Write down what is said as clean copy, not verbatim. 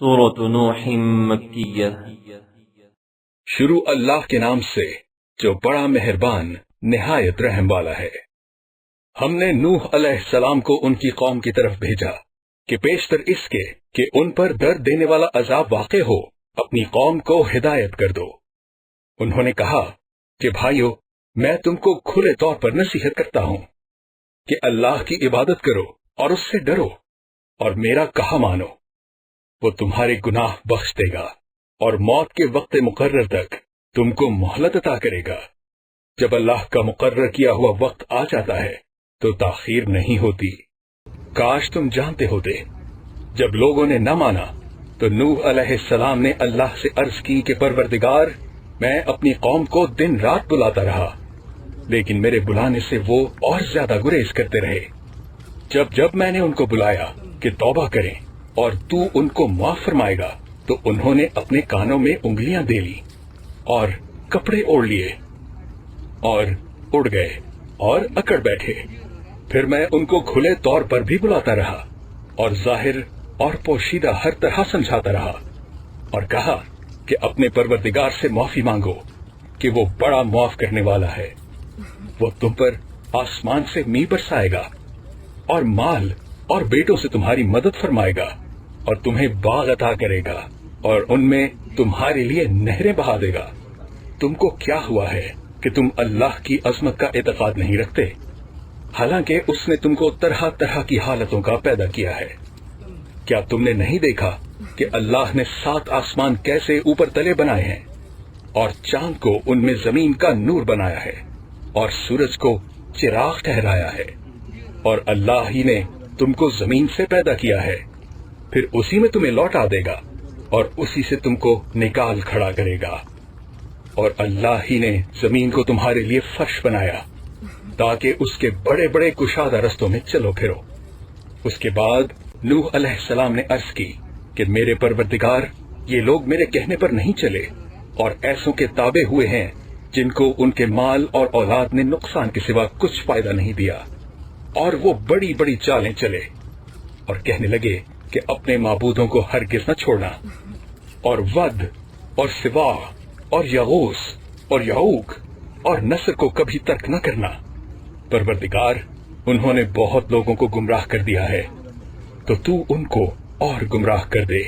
سورۃ نوح مکیہ۔ شروع اللہ کے نام سے جو بڑا مہربان نہایت رحم والا ہے۔ ہم نے نوح علیہ السلام کو ان کی قوم کی طرف بھیجا کہ پیشتر اس کے کہ ان پر درد دینے والا عذاب واقع ہو اپنی قوم کو ہدایت کر دو۔ انہوں نے کہا کہ بھائیو، میں تم کو کھلے طور پر نصیحت کرتا ہوں کہ اللہ کی عبادت کرو اور اس سے ڈرو اور میرا کہا مانو، وہ تمہارے گناہ بخش دے گا اور موت کے وقت مقرر تک تم کو مہلت عطا کرے گا۔ جب اللہ کا مقرر کیا ہوا وقت آ جاتا ہے تو تاخیر نہیں ہوتی۔ کاش تم جانتے ہوتے۔ جب لوگوں نے نہ مانا تو نوح علیہ السلام نے اللہ سے عرض کی کہ پروردگار، میں اپنی قوم کو دن رات بلاتا رہا، لیکن میرے بلانے سے وہ اور زیادہ گریز کرتے رہے۔ جب میں نے ان کو بلایا کہ توبہ کریں اور تو ان کو معاف فرمائے گا، تو انہوں نے اپنے کانوں میں انگلیاں دے لی اور کپڑے اوڑھ لیے اور اڑ گئے اور اکڑ بیٹھے۔ پھر میں ان کو کھلے طور پر بھی بلاتا رہا اور ظاہر اور پوشیدہ ہر طرح سمجھاتا رہا، اور کہا کہ اپنے پروردگار سے معافی مانگو کہ وہ بڑا معاف کرنے والا ہے۔ وہ تم پر آسمان سے می برسائے گا اور مال اور بیٹوں سے تمہاری مدد فرمائے گا، اور تمہیں باغ عطا کرے گا اور ان میں تمہارے لیے نہریں بہا دے گا۔ تم کو کیا ہوا ہے کہ تم اللہ کی عظمت کا اعتقاد نہیں رکھتے، حالانکہ اس نے تم کو طرح طرح کی حالتوں کا پیدا کیا ہے۔ کیا تم نے نہیں دیکھا کہ اللہ نے 7 آسمان کیسے اوپر تلے بنائے ہیں، اور چاند کو ان میں زمین کا نور بنایا ہے، اور سورج کو چراغ ٹھہرایا ہے، اور اللہ ہی نے تم کو زمین سے پیدا کیا ہے، پھر اسی میں تمہیں لوٹا دے گا اور اسی سے تم کو نکال کھڑا کرے گا۔ اور اللہ ہی نے زمین کو تمہارے لیے فرش بنایا تاکہ اس کے بڑے بڑے کشادہ رستوں میں چلو پھرو۔ اس کے بعد نوح علیہ السلام نے عرض کی کہ میرے پروردگار، یہ لوگ میرے کہنے پر نہیں چلے اور ایسوں کے تابع ہوئے ہیں جن کو ان کے مال اور اولاد نے نقصان کے سوا کچھ فائدہ نہیں دیا، اور وہ بڑی بڑی چالیں چلے اور کہنے لگے کہ اپنے معبودوں کو ہرگز نہ چھوڑنا، اور ود اور سواع اور یغوث اور یعوق اور نصر کو کبھی ترک نہ کرنا۔ پروردگار، انہوں نے بہت لوگوں کو گمراہ کر دیا ہے، تو تو ان کو اور گمراہ کر دے۔